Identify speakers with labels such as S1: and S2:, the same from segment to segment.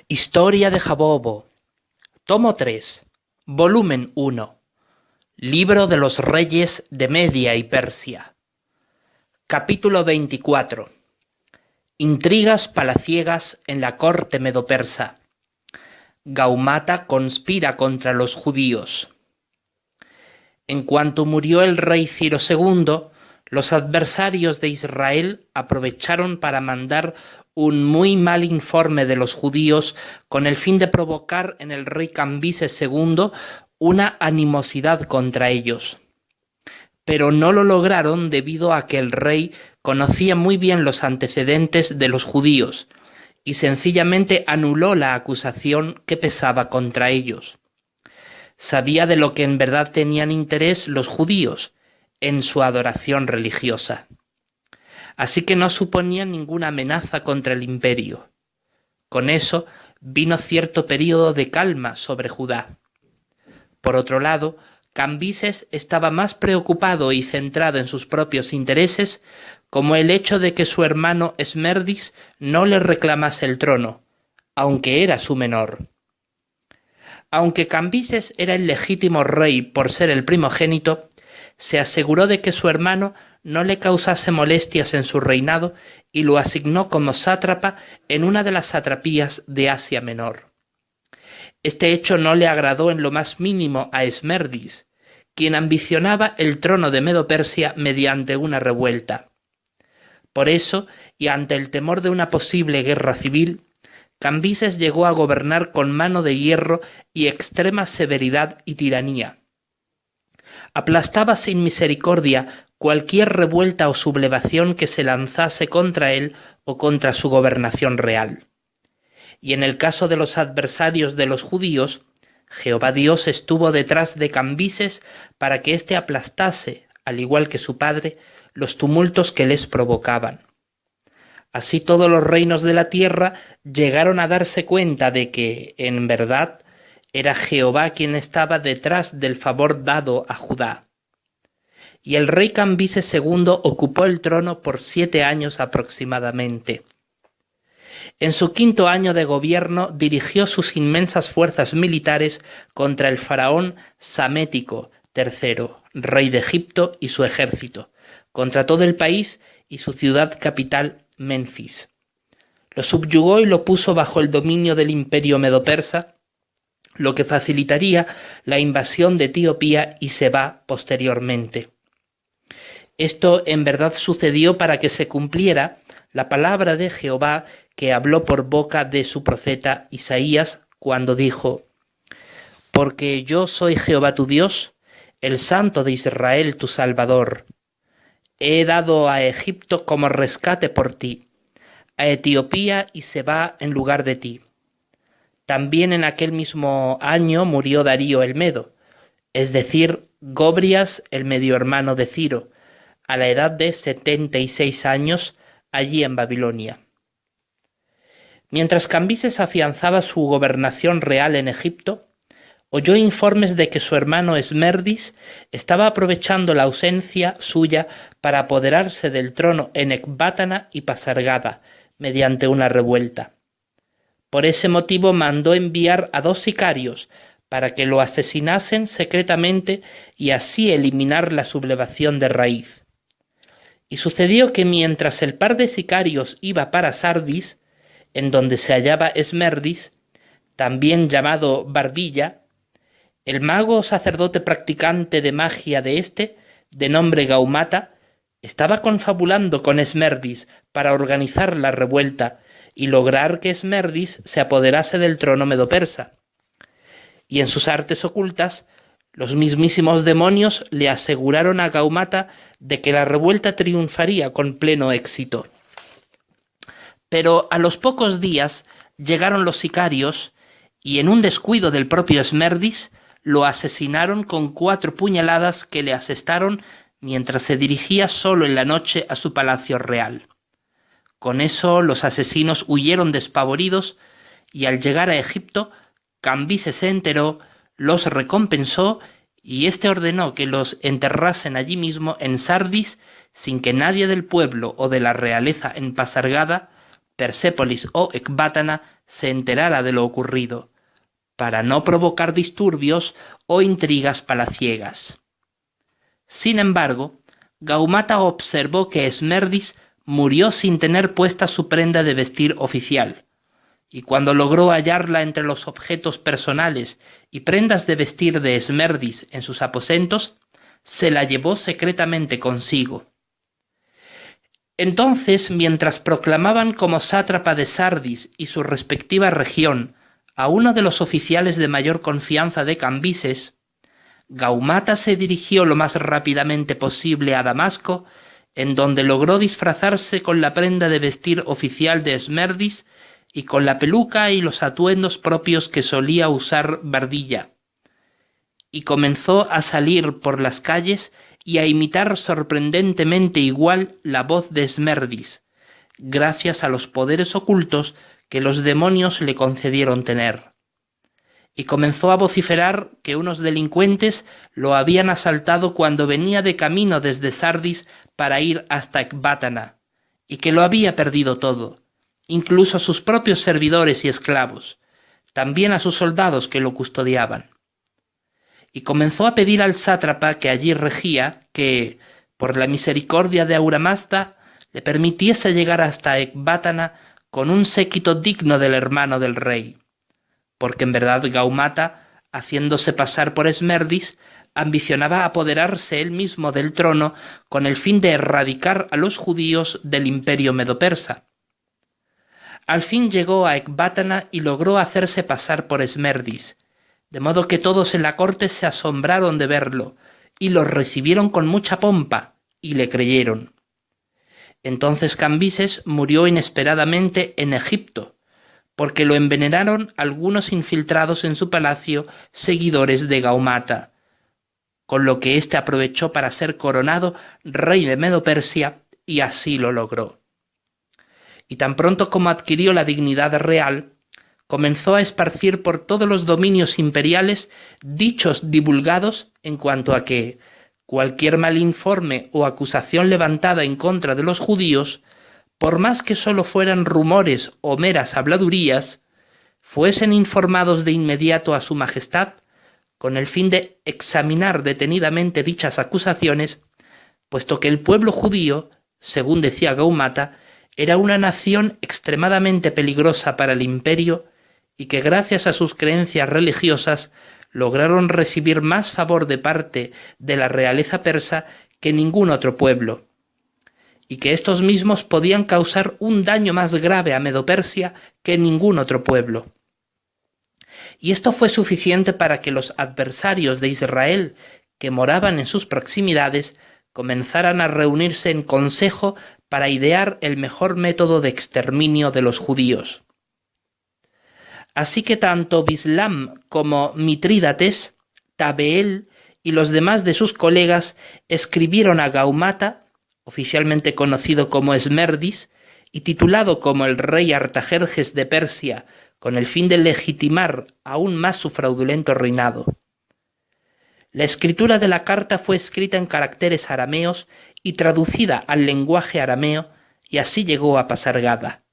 S1: Historia de Jabobo, tomo 3, volumen 1, Libro de los Reyes de Media y Persia. Capítulo 24. Intrigas palaciegas en la corte medo-persa. Gaumata conspira contra los judíos. En cuanto murió el rey Ciro II, los adversarios de Israel aprovecharon para mandar un muy mal informe de los judíos con el fin de provocar en el rey Cambises II una animosidad contra ellos. Pero no lo lograron debido a que el rey conocía muy bien los antecedentes de los judíos y sencillamente anuló la acusación que pesaba contra ellos. Sabía de lo que en verdad tenían interés los judíos, en su adoración religiosa. Así que no suponían ninguna amenaza contra el imperio. Con eso vino cierto período de calma sobre Judá. Por otro lado, Cambises estaba más preocupado y centrado en sus propios intereses, como el hecho de que su hermano Esmerdis no le reclamase el trono, aunque era su menor. Aunque Cambises era el legítimo rey por ser el primogénito, se aseguró de que su hermano no le causase molestias en su reinado y lo asignó como sátrapa en una de las satrapías de Asia Menor. Este hecho no le agradó en lo más mínimo a Esmerdis, quien ambicionaba el trono de Medo-Persia mediante una revuelta. Por eso, y ante el temor de una posible guerra civil, Cambises llegó a gobernar con mano de hierro y extrema severidad y tiranía. Aplastaba sin misericordia cualquier revuelta o sublevación que se lanzase contra él o contra su gobernación real. Y en el caso de los adversarios de los judíos, Jehová Dios estuvo detrás de Cambises para que éste aplastase, al igual que su padre, los tumultos que les provocaban. Así todos los reinos de la tierra llegaron a darse cuenta de que, en verdad, era Jehová quien estaba detrás del favor dado a Judá. Y el rey Cambises II ocupó el trono por 7 años aproximadamente. En su 5º año de gobierno dirigió sus inmensas fuerzas militares contra el faraón Psamético III, rey de Egipto, y su ejército, contra todo el país y su ciudad capital, Menfis. Lo subyugó y lo puso bajo el dominio del imperio medo-persa, lo que facilitaría la invasión de Etiopía y Seba posteriormente. Esto en verdad sucedió para que se cumpliera la palabra de Jehová que habló por boca de su profeta Isaías cuando dijo: «Porque yo soy Jehová tu Dios, el Santo de Israel tu Salvador. He dado a Egipto como rescate por ti, a Etiopía y Seba en lugar de ti». También en aquel mismo año murió Darío el Medo, es decir, Gobrias el medio hermano de Ciro, a la edad de 76 años, allí en Babilonia. Mientras Cambises afianzaba su gobernación real en Egipto, oyó informes de que su hermano Esmerdis estaba aprovechando la ausencia suya para apoderarse del trono en Ecbátana y Pasargada, mediante una revuelta. Por ese motivo mandó enviar a 2 sicarios para que lo asesinasen secretamente y así eliminar la sublevación de raíz. Y sucedió que mientras el par de sicarios iba para Sardis, en donde se hallaba Esmerdis, también llamado Barbilla, el mago o sacerdote practicante de magia de éste, de nombre Gaumata, estaba confabulando con Esmerdis para organizar la revuelta y lograr que Esmerdis se apoderase del trono medo-persa. Y en sus artes ocultas, los mismísimos demonios le aseguraron a Gaumata de que la revuelta triunfaría con pleno éxito. Pero a los pocos días llegaron los sicarios y, en un descuido del propio Esmerdis, lo asesinaron con 4 puñaladas que le asestaron mientras se dirigía solo en la noche a su palacio real. Con eso los asesinos huyeron despavoridos y al llegar a Egipto, Cambises se enteró, los recompensó y éste ordenó que los enterrasen allí mismo en Sardis sin que nadie del pueblo o de la realeza en Pasargada Persépolis o Ecbátana se enterara de lo ocurrido, para no provocar disturbios o intrigas palaciegas. Sin embargo, Gaumata observó que Esmerdis murió sin tener puesta su prenda de vestir oficial, y cuando logró hallarla entre los objetos personales y prendas de vestir de Esmerdis en sus aposentos, se la llevó secretamente consigo. Entonces, mientras proclamaban como sátrapa de Sardis y su respectiva región a uno de los oficiales de mayor confianza de Cambises, Gaumata se dirigió lo más rápidamente posible a Damasco, en donde logró disfrazarse con la prenda de vestir oficial de Esmerdis y con la peluca y los atuendos propios que solía usar Bardilla, y comenzó a salir por las calles y a imitar sorprendentemente igual la voz de Esmerdis, gracias a los poderes ocultos que los demonios le concedieron tener. Y comenzó a vociferar que unos delincuentes lo habían asaltado cuando venía de camino desde Sardis para ir hasta Ecbátana, y que lo había perdido todo, incluso a sus propios servidores y esclavos, también a sus soldados que lo custodiaban. Y comenzó a pedir al sátrapa que allí regía que, por la misericordia de Ahura Mazda, le permitiese llegar hasta Ecbátana con un séquito digno del hermano del rey, porque en verdad Gaumata, haciéndose pasar por Esmerdis, ambicionaba apoderarse él mismo del trono con el fin de erradicar a los judíos del imperio medo-persa. Al fin llegó a Ecbátana y logró hacerse pasar por Esmerdis, de modo que todos en la corte se asombraron de verlo, y lo recibieron con mucha pompa, y le creyeron. Entonces Cambises murió inesperadamente en Egipto, porque lo envenenaron algunos infiltrados en su palacio seguidores de Gaumata, con lo que éste aprovechó para ser coronado rey de Medo-Persia, y así lo logró. Y tan pronto como adquirió la dignidad real, comenzó a esparcir por todos los dominios imperiales dichos divulgados en cuanto a que cualquier mal informe o acusación levantada en contra de los judíos, por más que sólo fueran rumores o meras habladurías, fuesen informados de inmediato a su majestad, con el fin de examinar detenidamente dichas acusaciones, puesto que el pueblo judío, según decía Gaumata, era una nación extremadamente peligrosa para el imperio y que gracias a sus creencias religiosas lograron recibir más favor de parte de la realeza persa que ningún otro pueblo, y que estos mismos podían causar un daño más grave a Medo-Persia que ningún otro pueblo. Y esto fue suficiente para que los adversarios de Israel, que moraban en sus proximidades, comenzaran a reunirse en consejo para idear el mejor método de exterminio de los judíos. Así que tanto Bislam como Mitrídates, Tabeel y los demás de sus colegas escribieron a Gaumata, oficialmente conocido como Esmerdis y titulado como el rey Artajerjes de Persia, con el fin de legitimar aún más su fraudulento reinado. La escritura de la carta fue escrita en caracteres arameos y traducida al lenguaje arameo, y así llegó a Pasargada.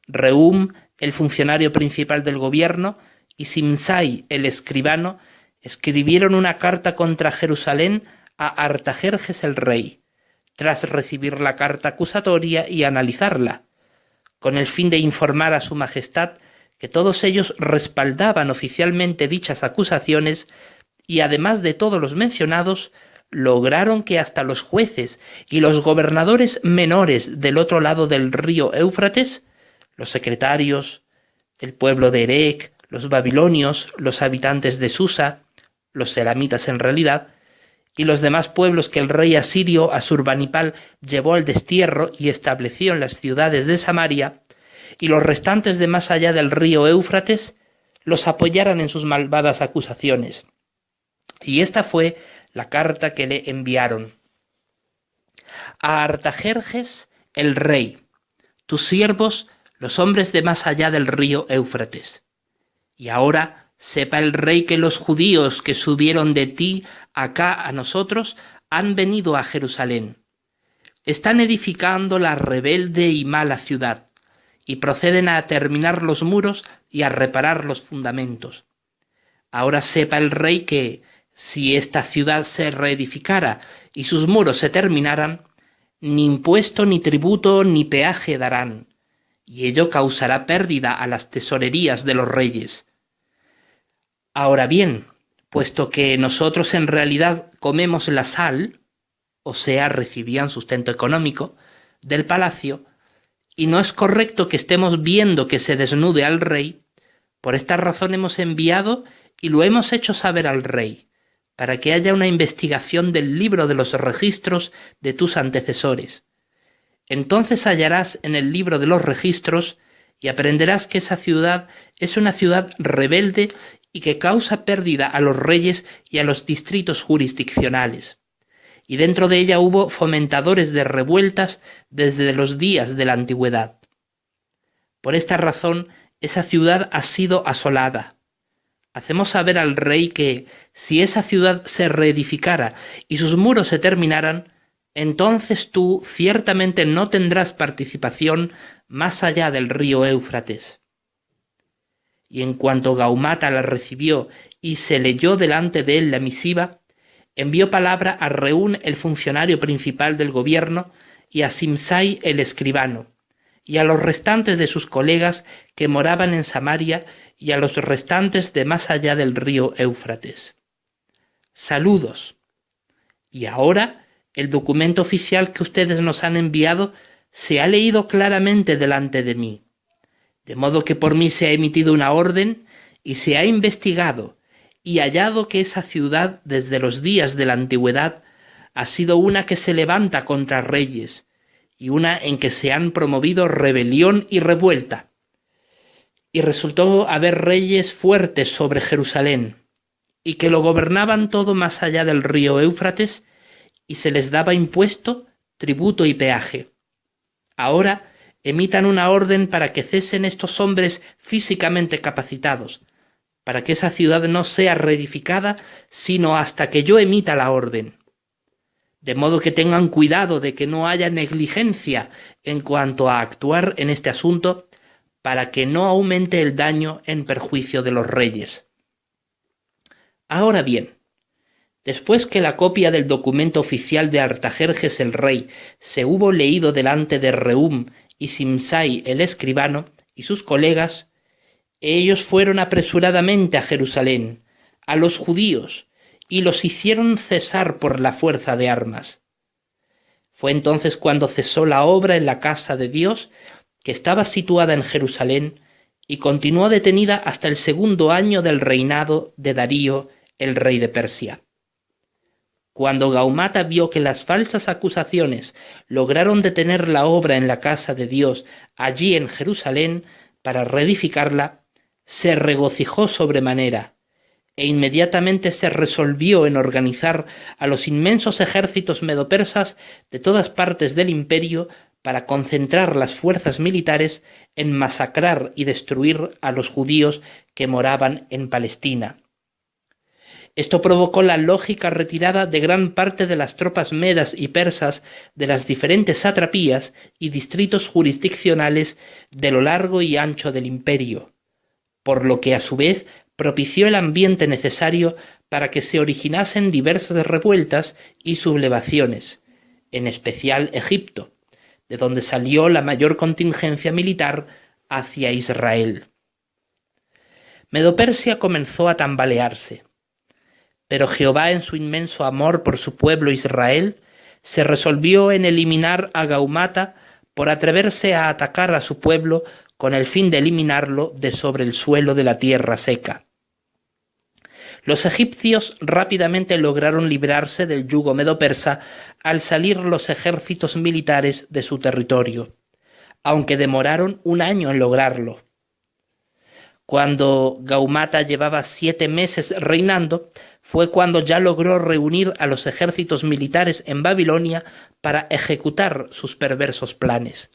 S1: Rehum, el funcionario principal del gobierno, y Simsai, el escribano, escribieron una carta contra Jerusalén a Artajerjes el rey, tras recibir la carta acusatoria y analizarla, con el fin de informar a su majestad que todos ellos respaldaban oficialmente dichas acusaciones y, además de todos los mencionados, lograron que hasta los jueces y los gobernadores menores del otro lado del río Éufrates, los secretarios, el pueblo de Erech, los babilonios, los habitantes de Susa, los elamitas en realidad, y los demás pueblos que el rey asirio Asurbanipal llevó al destierro y estableció en las ciudades de Samaria, y los restantes de más allá del río Éufrates, los apoyaran en sus malvadas acusaciones. Y esta fue la carta que le enviaron. A Artajerjes el rey, tus siervos, los hombres de más allá del río Éufrates. Y ahora sepa el rey que los judíos que subieron de ti acá a nosotros han venido a Jerusalén. Están edificando la rebelde y mala ciudad, y proceden a terminar los muros y a reparar los fundamentos. Ahora sepa el rey que, si esta ciudad se reedificara y sus muros se terminaran, ni impuesto, ni tributo, ni peaje darán, y ello causará pérdida a las tesorerías de los reyes. Ahora bien, puesto que nosotros en realidad comemos la sal, o sea, recibían sustento económico, del palacio, y no es correcto que estemos viendo que se desnude al rey, por esta razón hemos enviado y lo hemos hecho saber al rey, para que haya una investigación del libro de los registros de tus antecesores. Entonces hallarás en el libro de los registros y aprenderás que esa ciudad es una ciudad rebelde y que causa pérdida a los reyes y a los distritos jurisdiccionales. Y dentro de ella hubo fomentadores de revueltas desde los días de la antigüedad. Por esta razón, esa ciudad ha sido asolada. Hacemos saber al rey que, si esa ciudad se reedificara y sus muros se terminaran, entonces tú ciertamente no tendrás participación más allá del río Éufrates. Y en cuanto Gaumata la recibió y se leyó delante de él la misiva, envió palabra a Reún, el funcionario principal del gobierno, y a Simsai el escribano, y a los restantes de sus colegas que moraban en Samaria y a los restantes de más allá del río Éufrates. Saludos. Y ahora el documento oficial que ustedes nos han enviado se ha leído claramente delante de mí, de modo que por mí se ha emitido una orden y se ha investigado y hallado que esa ciudad desde los días de la antigüedad ha sido una que se levanta contra reyes y una en que se han promovido rebelión y revuelta. Y resultó haber reyes fuertes sobre Jerusalén y que lo gobernaban todo más allá del río Éufrates y se les daba impuesto, tributo y peaje. Ahora emitan una orden para que cesen estos hombres físicamente capacitados, para que esa ciudad no sea reedificada sino hasta que yo emita la orden. De modo que tengan cuidado de que no haya negligencia en cuanto a actuar en este asunto, para que no aumente el daño en perjuicio de los reyes. Ahora bien, después que la copia del documento oficial de Artajerjes el rey se hubo leído delante de Reum y Simsai el escribano y sus colegas, ellos fueron apresuradamente a Jerusalén, a los judíos, y los hicieron cesar por la fuerza de armas. Fue entonces cuando cesó la obra en la casa de Dios, que estaba situada en Jerusalén, y continuó detenida hasta el 2º año del reinado de Darío, el rey de Persia. Cuando Gaumata vio que las falsas acusaciones lograron detener la obra en la casa de Dios allí en Jerusalén para reedificarla, se regocijó sobremanera, e inmediatamente se resolvió en organizar a los inmensos ejércitos medopersas de todas partes del imperio para concentrar las fuerzas militares en masacrar y destruir a los judíos que moraban en Palestina. Esto provocó la lógica retirada de gran parte de las tropas medas y persas de las diferentes satrapías y distritos jurisdiccionales de lo largo y ancho del imperio, por lo que a su vez propició el ambiente necesario para que se originasen diversas revueltas y sublevaciones, en especial Egipto, de donde salió la mayor contingencia militar hacia Israel. Medopersia comenzó a tambalearse, pero Jehová, en su inmenso amor por su pueblo Israel, se resolvió en eliminar a Gaumata por atreverse a atacar a su pueblo con el fin de eliminarlo de sobre el suelo de la tierra seca. Los egipcios rápidamente lograron librarse del yugo medo-persa al salir los ejércitos militares de su territorio, aunque demoraron 1 año en lograrlo. Cuando Gaumata llevaba 7 meses reinando, fue cuando ya logró reunir a los ejércitos militares en Babilonia para ejecutar sus perversos planes.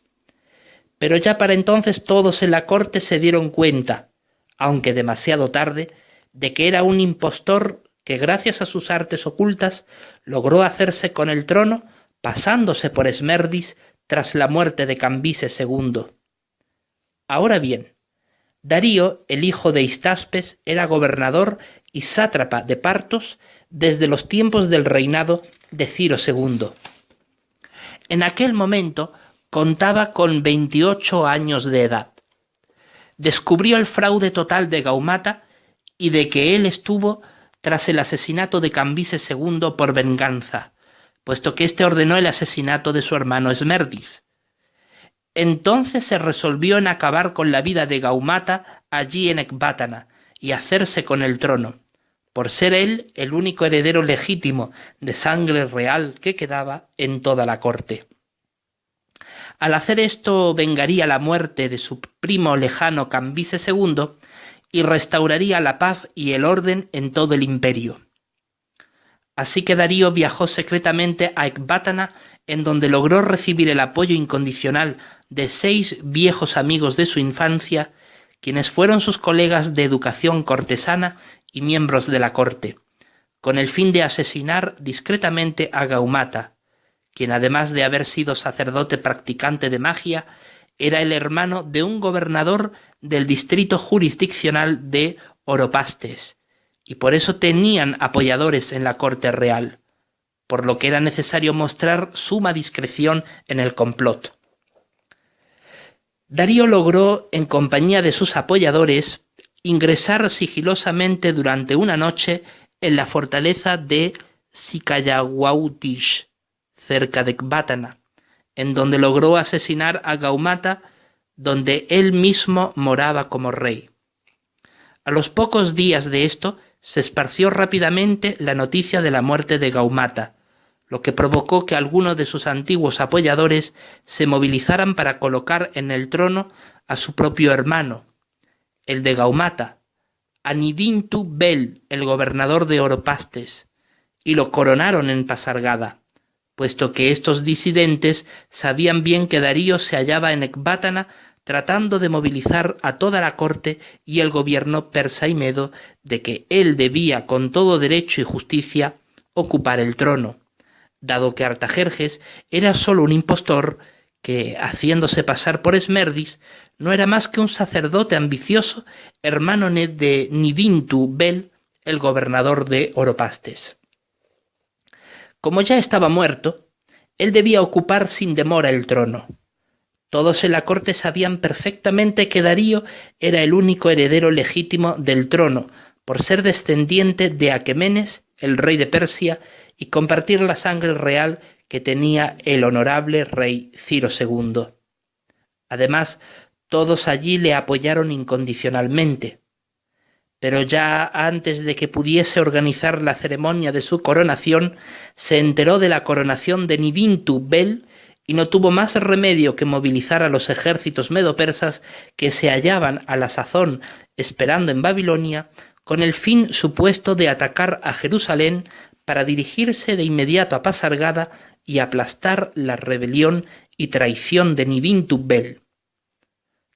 S1: Pero ya para entonces todos en la corte se dieron cuenta, aunque demasiado tarde, de que era un impostor que gracias a sus artes ocultas logró hacerse con el trono pasándose por Esmerdis tras la muerte de Cambises II. Ahora bien, Darío, el hijo de Histaspes, era gobernador y sátrapa de Partos desde los tiempos del reinado de Ciro II. En aquel momento contaba con 28 años de edad. Descubrió el fraude total de Gaumata y de que él estuvo tras el asesinato de Cambises II por venganza, puesto que éste ordenó el asesinato de su hermano Esmerdis. Entonces se resolvió en acabar con la vida de Gaumata allí en Ecbátana y hacerse con el trono, por ser él el único heredero legítimo de sangre real que quedaba en toda la corte. Al hacer esto vengaría la muerte de su primo lejano Cambises II y restauraría la paz y el orden en todo el imperio. Así que Darío viajó secretamente a Ecbátana, en donde logró recibir el apoyo incondicional de 6 viejos amigos de su infancia, quienes fueron sus colegas de educación cortesana y miembros de la corte, con el fin de asesinar discretamente a Gaumata, quien además de haber sido sacerdote practicante de magia, era el hermano de un gobernador del distrito jurisdiccional de Oropastes, y por eso tenían apoyadores en la corte real, por lo que era necesario mostrar suma discreción en el complot. Darío logró, en compañía de sus apoyadores, ingresar sigilosamente durante una noche en la fortaleza de Sicayahuautish, cerca de Ecbátana, en donde logró asesinar a Gaumata, donde él mismo moraba como rey. A los pocos días de esto, se esparció rápidamente la noticia de la muerte de Gaumata, lo que provocó que algunos de sus antiguos apoyadores se movilizaran para colocar en el trono a su propio hermano, el de Gaumata, Anidintu Bel, el gobernador de Oropastes, y lo coronaron en Pasargada, puesto que estos disidentes sabían bien que Darío se hallaba en Ecbátana tratando de movilizar a toda la corte y el gobierno persa y medo de que él debía con todo derecho y justicia ocupar el trono, dado que Artajerjes era solo un impostor que, haciéndose pasar por Esmerdis, no era más que un sacerdote ambicioso, hermano de Nidintu Bel, el gobernador de Oropastes. Como ya estaba muerto, él debía ocupar sin demora el trono. Todos en la corte sabían perfectamente que Darío era el único heredero legítimo del trono, por ser descendiente de Aquemenes, el rey de Persia, y compartir la sangre real que tenía el honorable rey Ciro II. Además, todos allí le apoyaron incondicionalmente. Pero ya antes de que pudiese organizar la ceremonia de su coronación, se enteró de la coronación de Nidintu Bel y no tuvo más remedio que movilizar a los ejércitos medo-persas que se hallaban a la sazón esperando en Babilonia, con el fin supuesto de atacar a Jerusalén para dirigirse de inmediato a Pasargada y aplastar la rebelión y traición de Nidintu Bel.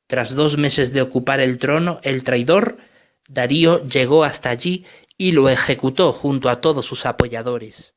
S1: Tras 2 meses de ocupar el trono, el traidor, Darío llegó hasta allí y lo ejecutó junto a todos sus apoyadores.